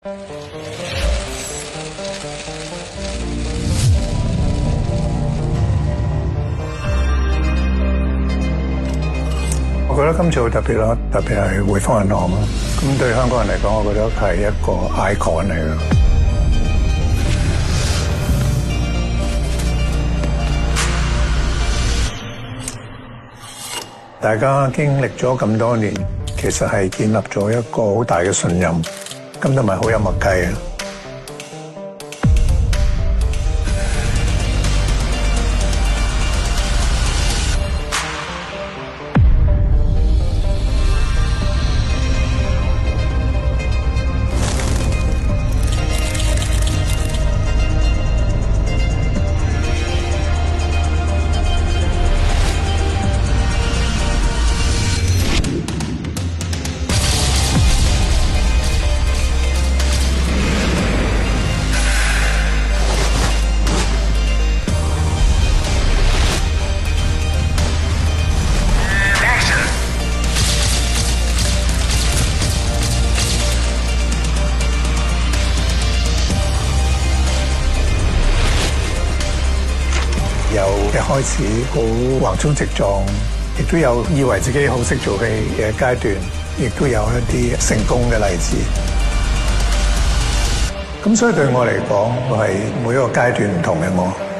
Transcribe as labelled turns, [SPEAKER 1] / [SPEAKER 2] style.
[SPEAKER 1] 我覺得今次好特別咯，特別係匯豐銀行咯。咁對香港人嚟講，我覺得係一個 icon 嚟嘅。大家經歷咗咁多年，其實係建立咗一個好大嘅信任，咁同埋好有默契啊！由一開始好橫衝直撞，亦都有以為自己好識做戲嘅階段，亦都有一啲成功嘅例子。咁所以對我嚟講，我係每一個階段唔同嘅我。